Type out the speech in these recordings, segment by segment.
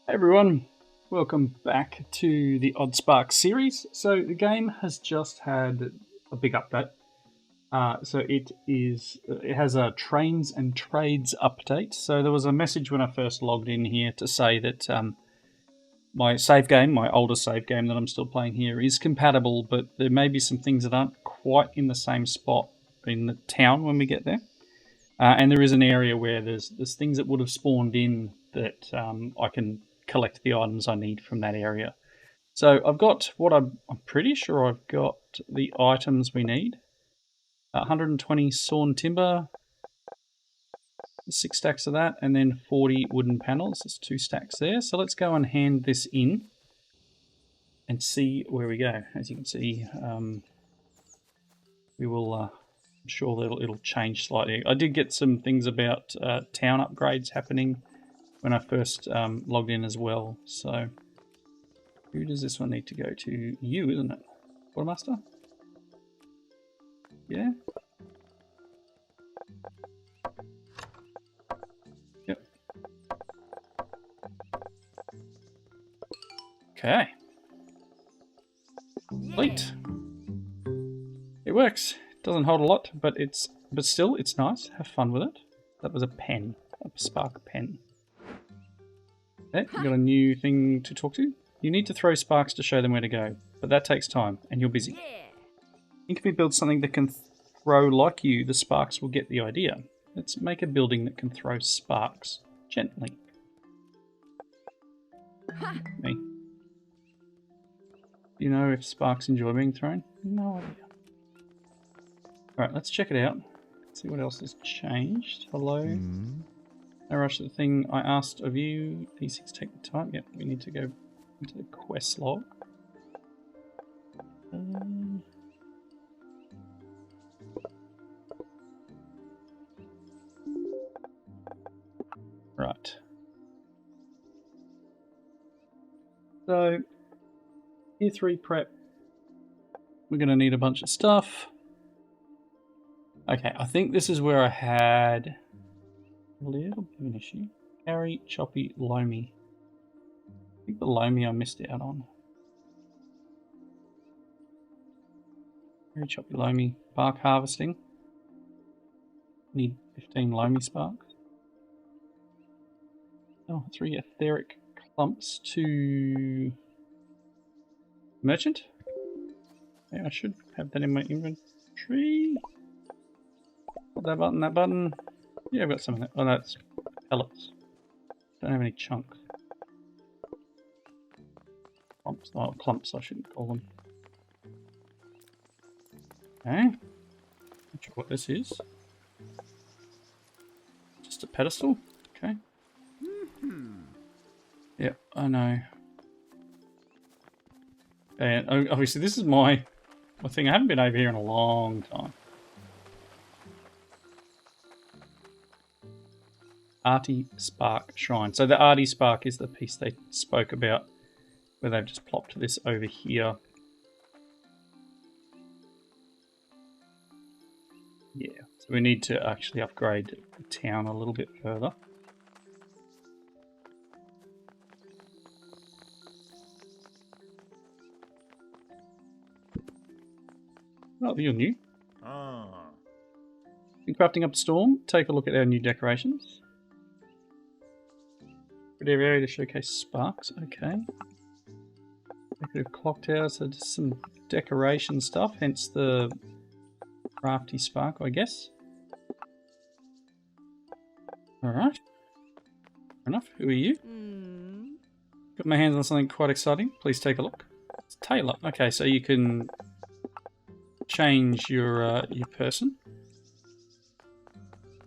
Hey everyone, welcome back to the Oddsparks series. So the game has just had a big update. It has a trains and trades update. So there was a message when I first logged in here to say that my save game, my older save game that I'm still playing here, is compatible, but there may be some things that aren't quite in the same spot in the town when we get there. And there is an area where there's things that would have spawned in that I can collect the items I need from that area. So I've got what I'm pretty sure I've got the items we need. 120 sawn timber, 6 stacks of that, and then 40 wooden panels. There's 2 stacks there. So let's go and hand this in and see where we go. As you can see, we will. I'm sure that it'll change slightly. I did get some things about town upgrades happening when I first logged in as well. So who does this one need to go to? You, isn't it? Quartermaster? Yeah? Yep. Okay. Complete. It works. Doesn't hold a lot, but still it's nice. Have fun with it. That was a pen. A spark pen. Okay, you got a new thing to talk to? You need to throw sparks to show them where to go, but that takes time, and you're busy. Think if we build something that can throw like you, the sparks will get the idea. Let's make a building that can throw sparks gently. Me. Do you know if sparks enjoy being thrown? No idea. Alright, let's check it out. See what else has changed. Hello. No rush to the thing I asked of you. These things take the time. Yep, we need to go into the quest log. Right. So, Tier 3 prep. We're going to need a bunch of stuff. Okay, I think this is where I had a little bit of an issue. Carry, choppy, loamy. I think the loamy I missed out on. Carry, choppy, loamy. Bark harvesting. Need 15 loamy sparks. Oh, 3 etheric clumps to merchant. Yeah, I should have that in my inventory. That button. Yeah, I've got some of that. Oh, that's pellets. Don't have any chunks. Clumps. Oh, clumps, I shouldn't call them. Okay. Not sure what this is. Just a pedestal? Okay. Yeah, I know. And obviously this is my thing. I haven't been over here in a long time. Arty Spark Shrine. So the Arty Spark is the piece they spoke about where they've just plopped this over here. Yeah, so we need to actually upgrade the town a little bit further. Oh, you're new. In crafting up a storm, take a look at our new decorations. Pretty area to showcase sparks. Okay. Decorative clock tower, so just some decoration stuff, hence the crafty spark, I guess. Alright. Fair enough. Who are you? Got my hands on something quite exciting. Please take a look. It's Taylor. Okay, so you can change your person.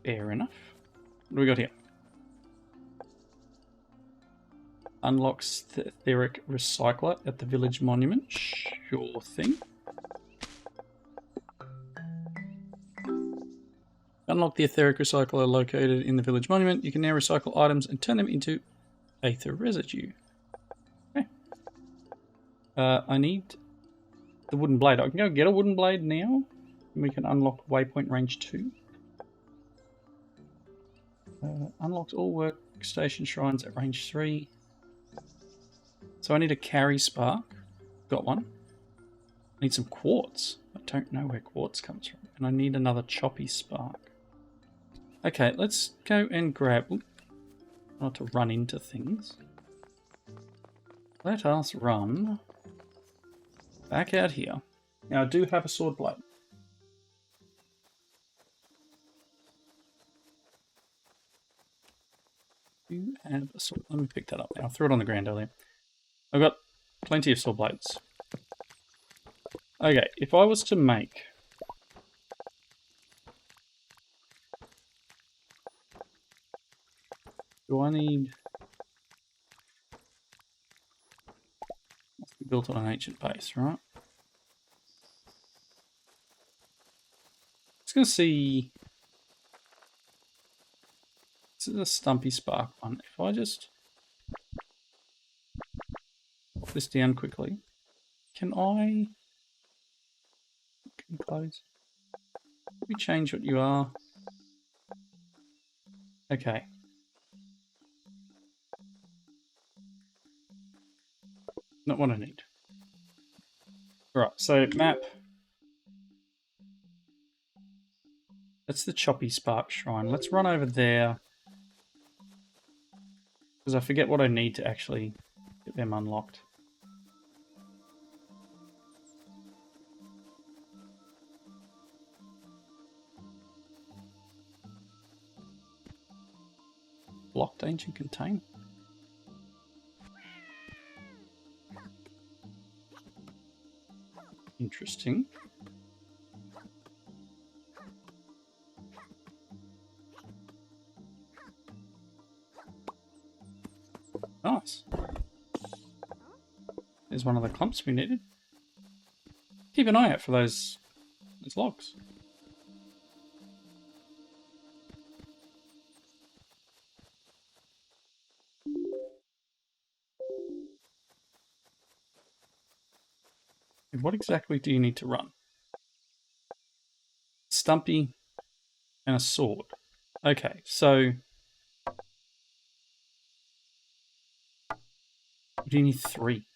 Fair enough. What do we got here? Unlocks the etheric recycler at the village monument. Sure thing. Unlock the etheric recycler located in the village monument. You can now recycle items and turn them into aether residue. Okay. I need the wooden blade. I can go get a wooden blade now. And we can unlock waypoint range 2. Unlocks all workstation shrines at range 3. So I need a carry spark. Got one. I need some quartz. I don't know where quartz comes from. And I need another choppy spark. Okay, let's go and grab... Ooh, not to run into things. Let us run back out here. Now I do have a sword blade. You have a sword. Let me pick that up now. I threw it on the ground earlier. I've got plenty of sword blades. Okay, if I was to make... Do I need... Must be built on an ancient base, right? Just gonna see... This is a stumpy spark one. If I just... pop this down quickly. Can I... Can close? Let me change what you are. Okay. Not what I need. Right, so map. That's the choppy spark shrine. Let's run over there. Because I forget what I need to actually get them unlocked. Blocked ancient container. Interesting. Nice. There's one of the clumps we needed. Keep an eye out for those logs. And what exactly do you need to run? Stumpy and a sword. Okay, so... do you need 3?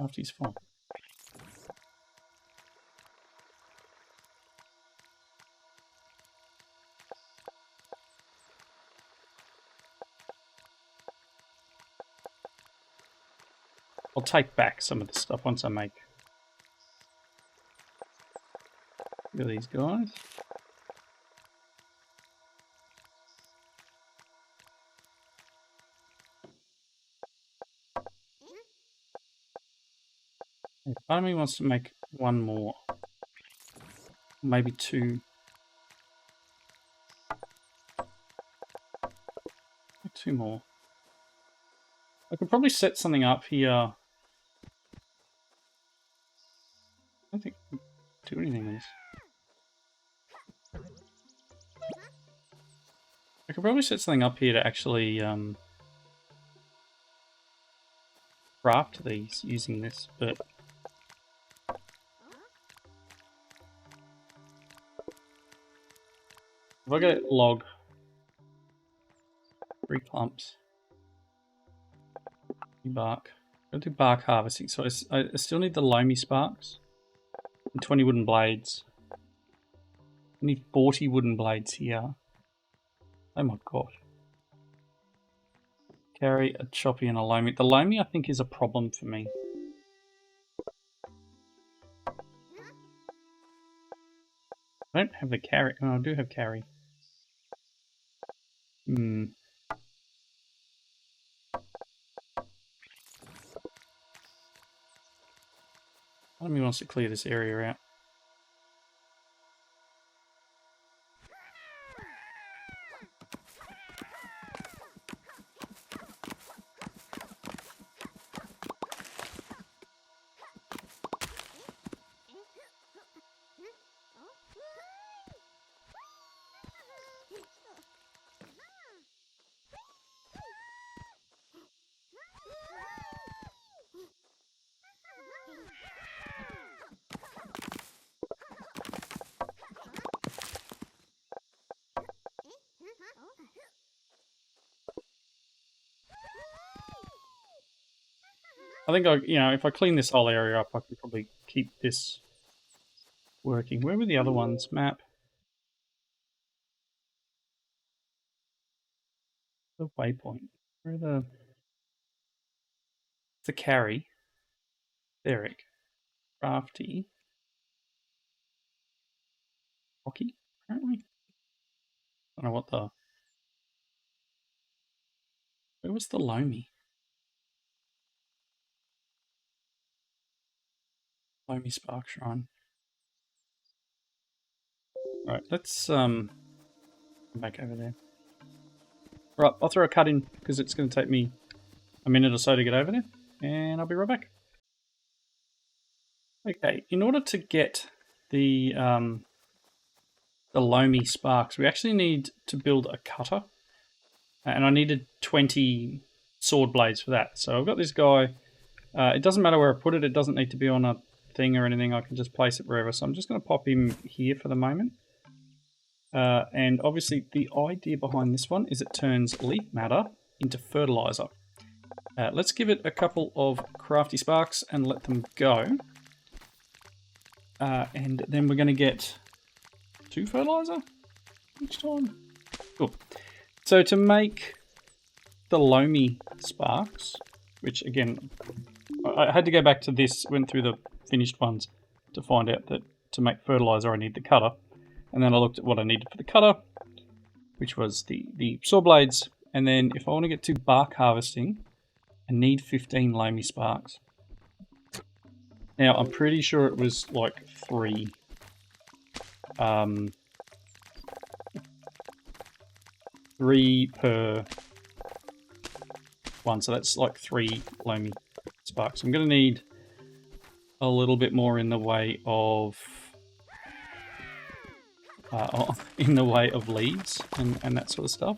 After he's fine. I'll take back some of the stuff once I make... Look at these guys. Part of me wants to make one more. Maybe 2. 2 more. I could probably set something up here. I don't think I can do anything with this. I could probably set something up here to actually craft these using this, but... if I get log, 3 clumps, bark. I'll do bark harvesting. So I still need the loamy sparks and 20 wooden blades. I need 40 wooden blades here. Oh my god. Carry a choppy and a loamy. The loamy I think is a problem for me. I don't have the carry. Oh, I do have carry. Part of me wants to clear this area out. I think if I clean this whole area up, I can probably keep this working. Where were the other ones? Map. The waypoint. Where are the carry? Derek. Crafty. Rocky, apparently. I don't know what the... Where was the Lomi? Lomi Spark Shrine. Right, let's come back over there. Right, I'll throw a cut in because it's going to take me a minute or so to get over there, and I'll be right back. Okay, in order to get the Lomi Sparks, we actually need to build a cutter, and I needed 20 sword blades for that. So I've got this guy. It doesn't matter where I put it. It doesn't need to be on a thing or anything. I can just place it wherever. So I'm just going to pop him here for the moment. And obviously the idea behind this one is it turns leaf matter into fertilizer. Let's give it a couple of crafty sparks and let them go. And then we're going to get 2 fertilizer each time. Cool. So to make the Lomi Sparks, which again, I had to go back to this, went through the finished ones to find out that to make fertilizer I need the cutter. And then I looked at what I needed for the cutter, which was the saw blades. And then if I want to get to bark harvesting, I need 15 Lomi Sparks. Now, I'm pretty sure it was like 3. 3 per one, so that's like 3 Lomi Sparks. I'm going to need a little bit more in the way of leaves and that sort of stuff.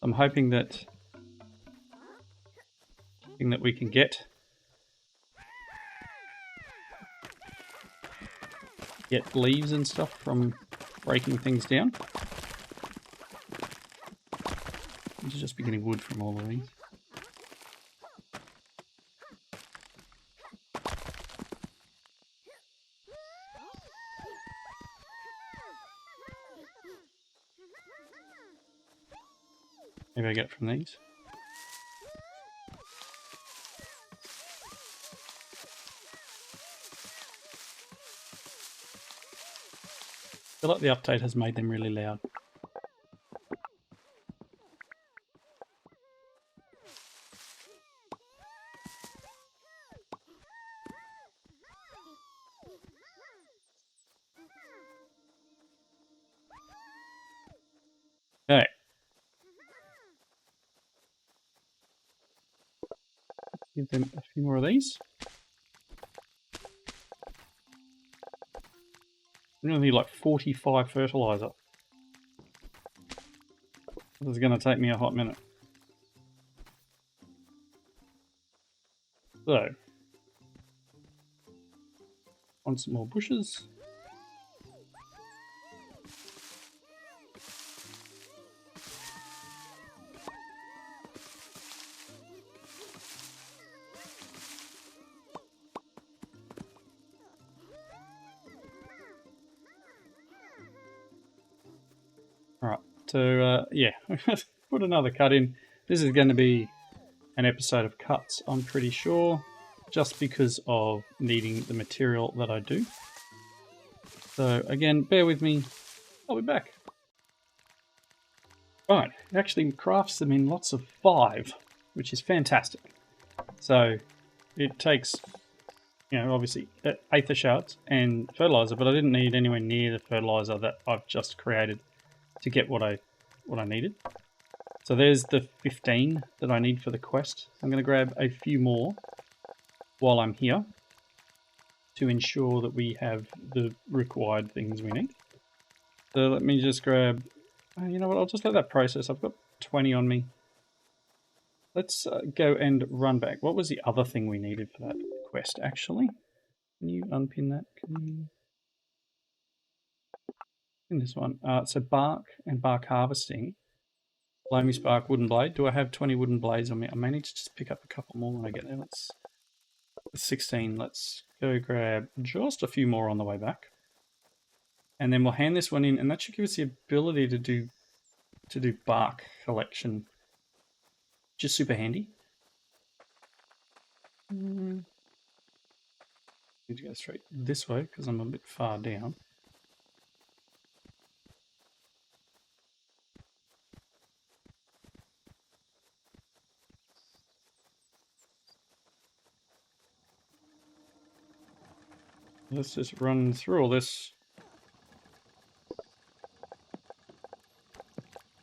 I'm hoping that we can get leaves and stuff from breaking things down. I'm just be getting wood from all of these. Maybe I get it from these. I feel like the update has made them really loud. Okay. Give them a few more of these. I'm going to need like 45 fertilizer. This is going to take me a hot minute. So, want some more bushes. Alright, so yeah, put another cut in. This is going to be an episode of cuts, I'm pretty sure, just because of needing the material that I do. So again, bear with me, I'll be back. Right, it actually crafts them in lots of 5, which is fantastic. So it takes, obviously aether shards and fertilizer, but I didn't need anywhere near the fertilizer that I've just created to get what I needed. So there's the 15 that I need for the quest. I'm going to grab a few more while I'm here to ensure that we have the required things we need. So let me just grab, you know what, I'll just let that process. I've got 20 on me. Let's go and run back. What was the other thing we needed for that quest, actually? Can you unpin that? Can you... In this one. So bark and bark harvesting. Lomi Spark wooden blade. Do I have 20 wooden blades on me? I may need to just pick up a couple more when I get there. Let's 16. Let's go grab just a few more on the way back. And then we'll hand this one in, and that should give us the ability to do bark collection. Just super handy. Need to go straight this way because I'm a bit far down. Let's just run through all this.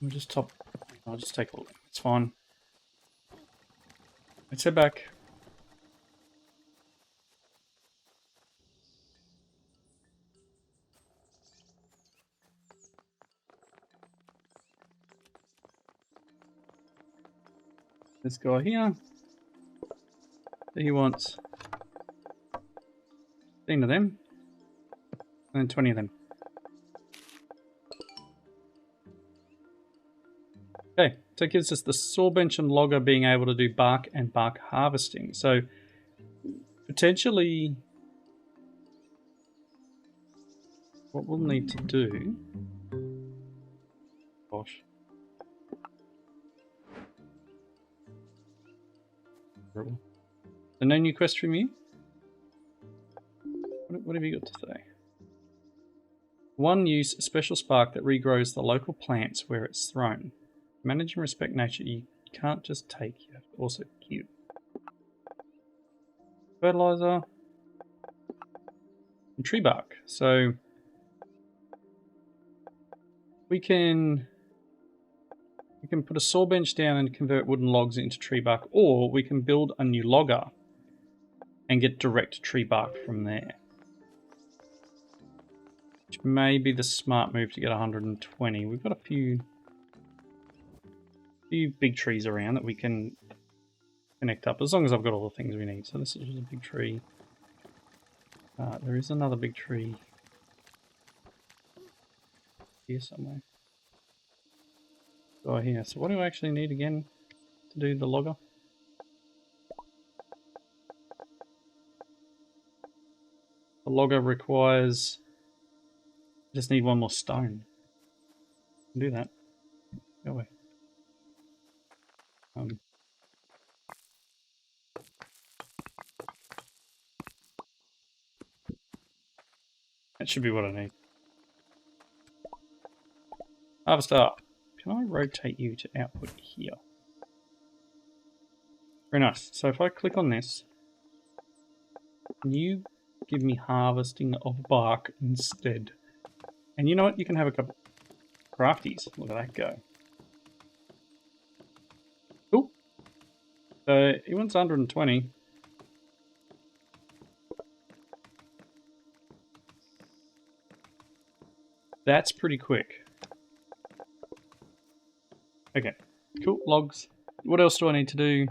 We'll just top. I'll just take a look. It's fine. Let's head back. This guy here. He wants 15 of them. And then 20 of them. Okay, so it gives us the sawbench and logger being able to do bark and bark harvesting. So potentially what we'll need to do... Gosh. So no new quest from you? What have you got to say? One use special spark that regrows the local plants where it's thrown. Manage and respect nature. You can't just take, you have to also give. Fertilizer. And tree bark. So we can put a saw bench down and convert wooden logs into tree bark, or we can build a new logger and get direct tree bark from there. Which may be the smart move to get 120. We've got a few big trees around that we can connect up, as long as I've got all the things we need. So this is just a big tree. There is another big tree here somewhere. Oh, here. So what do I actually need again to do the logger? The logger requires... I just need one more stone. Do that. Go away. That should be what I need. Harvester. Can I rotate you to output here? Very nice. So if I click on this, can you give me harvesting of bark instead? And you know what? You can have a couple crafties. Look at that go. Cool. So he wants 120. That's pretty quick. Okay. Cool. Logs. What else do I need to do?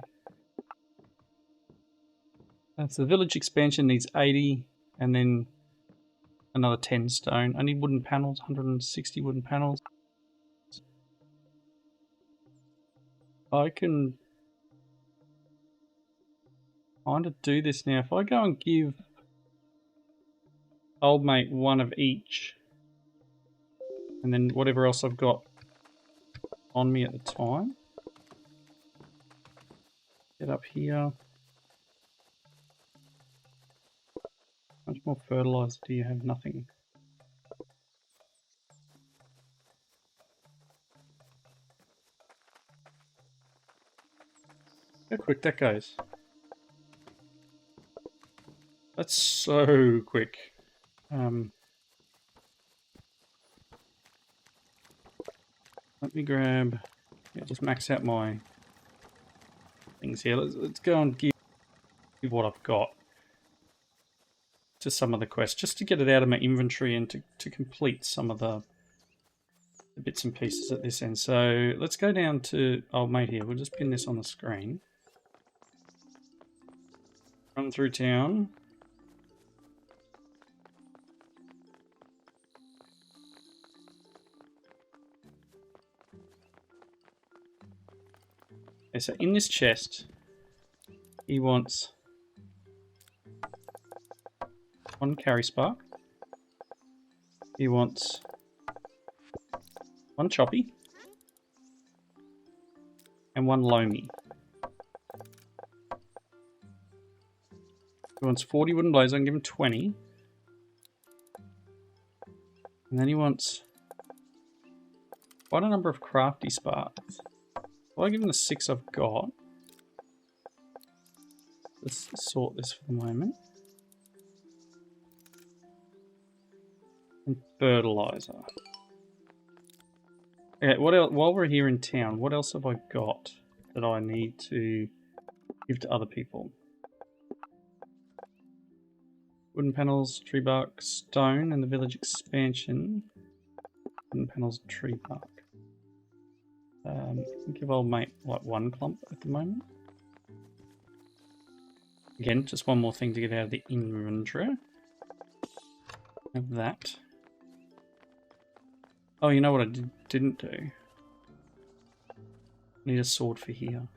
That's the village expansion needs 80 and then another 10 stone. I need wooden panels, 160 wooden panels. I can kind of do this now. If I go and give old mate one of each, and then whatever else I've got on me at the time. Get up here. How much more fertilizer do you have? Nothing. How quick that goes. That's so quick. Let me grab... Yeah, just max out my things here. Let's go and give what I've got to some of the quests, just to get it out of my inventory and to complete some of the bits and pieces at this end. So let's go down to old mate here. We'll just pin this on the screen. Run through town. Okay, so in this chest, he wants 1 carry spark. He wants 1 choppy. And 1 loamy. He wants 40 wooden blades. I can give him 20. And then he wants quite a number of crafty sparks. Well, I give him the 6 I've got. Let's sort this for the moment. And fertilizer. Okay, what else? While we're here in town, what else have I got that I need to give to other people? Wooden panels, tree bark, stone, and the village expansion. Wooden panels, tree bark. Give old mate like 1 clump at the moment. Again, just one more thing to get out of the inventory. Have that. Oh, you know what I didn't do? Need a sword for here.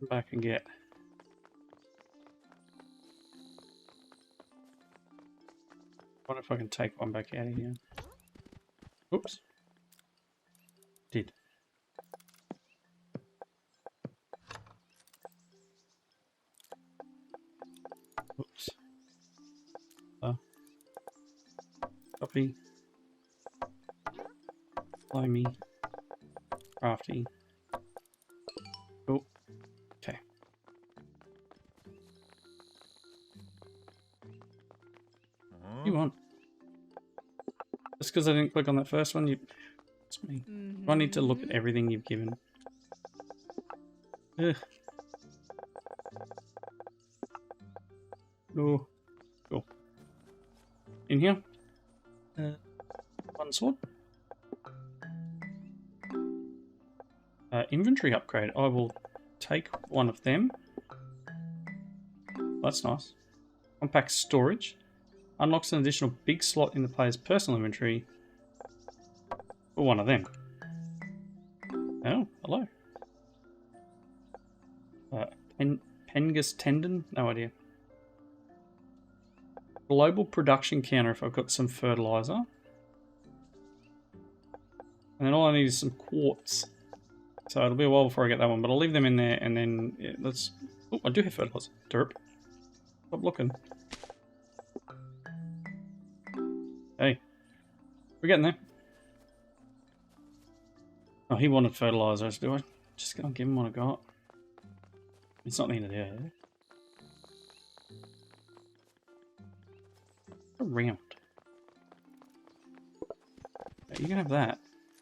Come back and get. What if I can take one back out of here? Oops. Did. Oops. Copy. Loamy. Crafty. Oh. Okay. You want? Just because I didn't click on that first one, it's me. I need to look at everything you've given. Ugh. Oh, cool. In here, 1 sword. Inventory upgrade. I will take 1 of them. That's nice. Compact storage. Unlocks an additional big slot in the player's personal inventory for 1 of them. Oh, hello. Pengus tendon? No idea. Global production counter if I've got some fertilizer. And then all I need is some quartz. So it'll be a while before I get that one, but I'll leave them in there and then yeah, let's... Oh, I do have fertilizer. Derp. Stop looking. Hey. We're getting there. Oh, he wanted fertilizers. Do I just go and give him what I got? It's not the end of the day. Around. You can have that.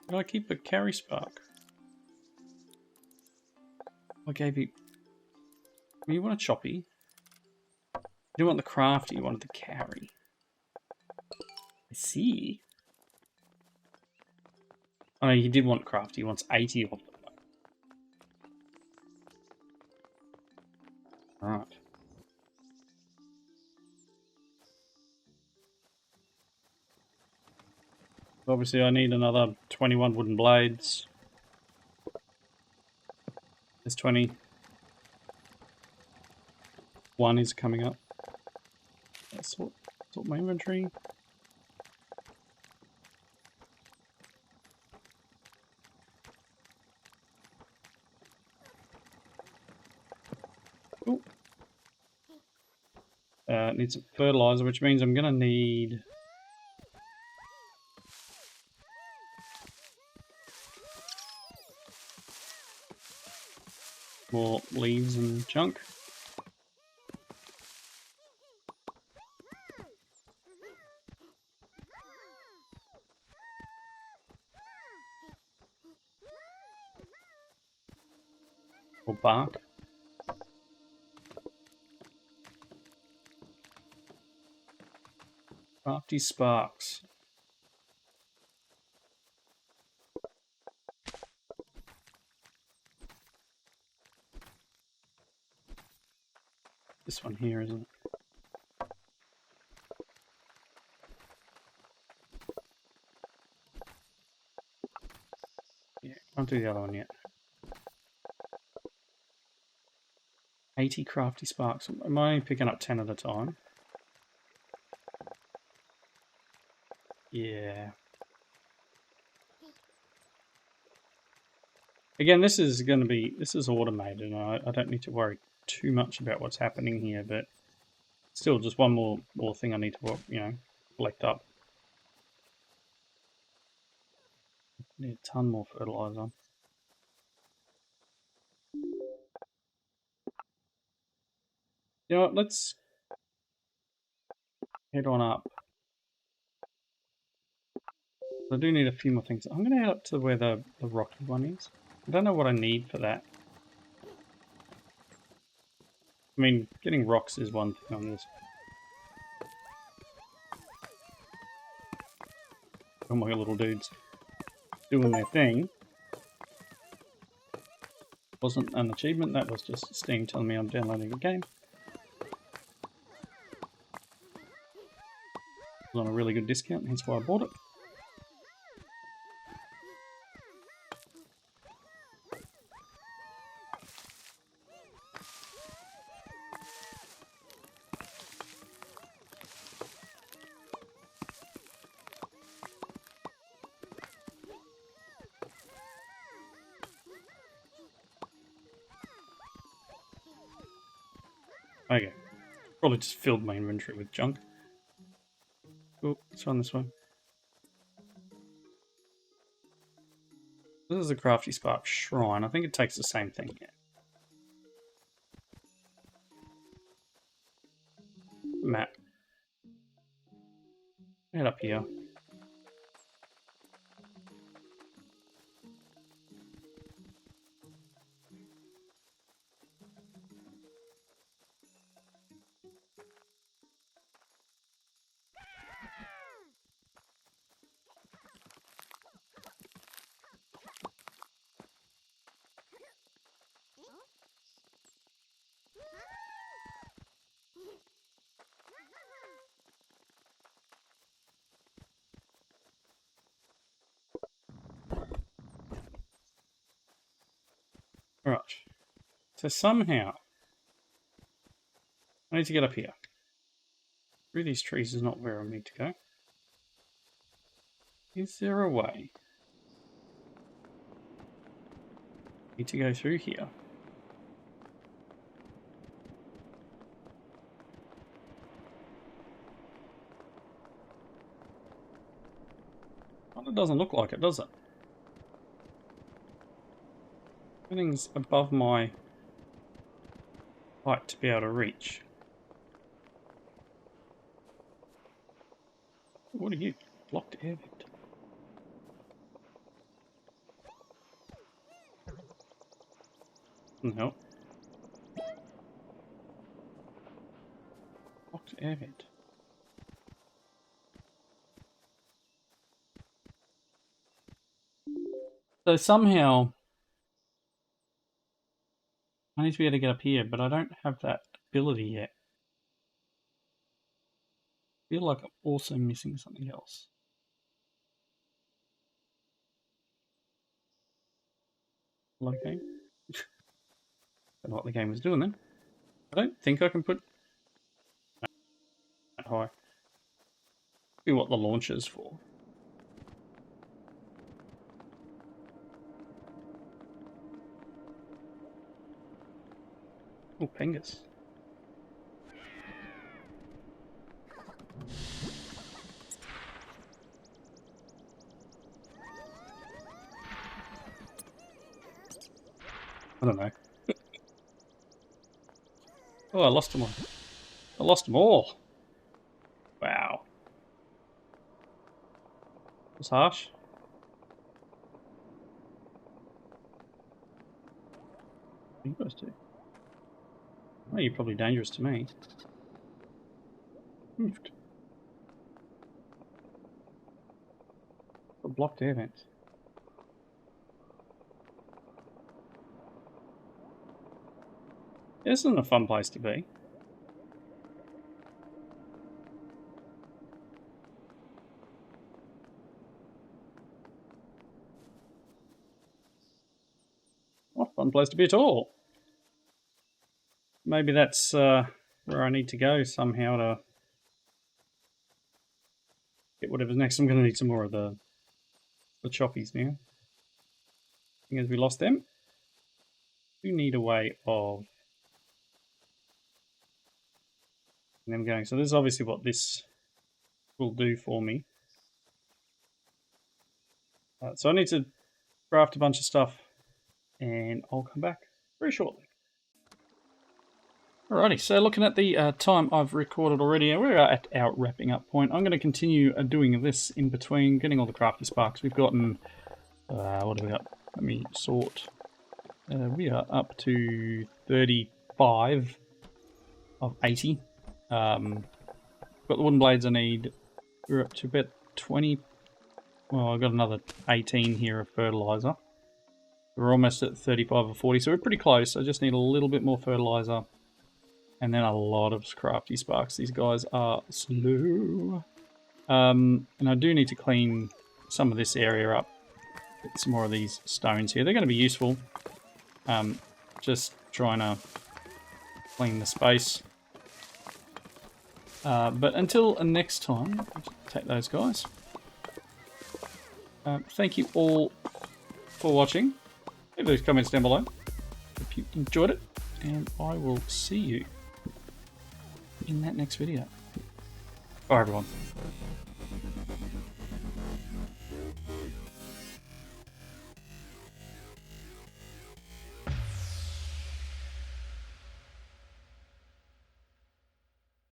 Did I keep a carry spark? I gave you... You want a choppy? You didn't want the crafty, you wanted the carry. I see. Oh no, he did want crafty, he wants 80 of them. Right. Obviously I need another 21 wooden blades. There's 20. 1 is coming up. Let's sort my inventory. Cool. Need some fertilizer, which means I'm gonna need more leaves and junk. Or bark. Crafty sparks. This one here, isn't it? Yeah, Can't do the other one yet. 80 crafty sparks. Am I only picking up 10 at a time? Yeah. Again, this is automated, and I don't need to worry too much about what's happening here, but still, just one more thing I need to, collect up. Need a ton more fertilizer. You know what, let's head on up. I do need a few more things. I'm going to head up to where the rocky one is. I don't know what I need for that. I mean, getting rocks is one thing on this. All my little dudes doing their thing. Wasn't an achievement, that was just Steam telling me I'm downloading a game. It was on a really good discount, hence why I bought it. Okay. Probably just filled my inventory with junk. Oh, let's run this one. This is the Crafty Spark Shrine. I think it takes the same thing. Yeah. Map. Head up here. Alright. So somehow, I need to get up here. Through these trees is not where I need to go. Is there a way? Need to go through here. Well, it doesn't look like it, does it? Everything's above my height to be able to reach. What are you? Blocked air vent. Doesn't help. Blocked air vent. So somehow I need to be able to get up here, but I don't have that ability yet. I feel like I'm also missing something else. Hello game. Don't know what the game was doing then. I don't think I can put that high. Be what the launch is for. Oh, Pengus. I don't know. Oh, I lost them all. I lost them all. Wow. That's harsh. What are you guys do? Oh, you're probably dangerous to me. Moved. A blocked air vent. This isn't a fun place to be. Fun place to be at all. Maybe that's where I need to go somehow to get whatever's next. I'm going to need some more of the choppies now. As we lost them, we need a way of them going. So this is obviously what this will do for me. So I need to craft a bunch of stuff, and I'll come back very shortly. Alrighty, so looking at the time I've recorded already, and we're at our wrapping up point. I'm going to continue doing this in between, getting all the crafty sparks. We've gotten, what have we got? Let me sort. We are up to 35 of 80. Got the wooden blades I need. We're up to about 20. Well, I've got another 18 here of fertilizer. We're almost at 35 or 40, so we're pretty close. I just need a little bit more fertilizer. And then a lot of crafty sparks. These guys are slow. And I do need to clean some of this area up. Get some more of these stones here. They're going to be useful. Just trying to clean the space. But until next time, I'll take those guys. Thank you all for watching. Leave those comments down below if you enjoyed it. And I will see you in that next video. Bye everyone.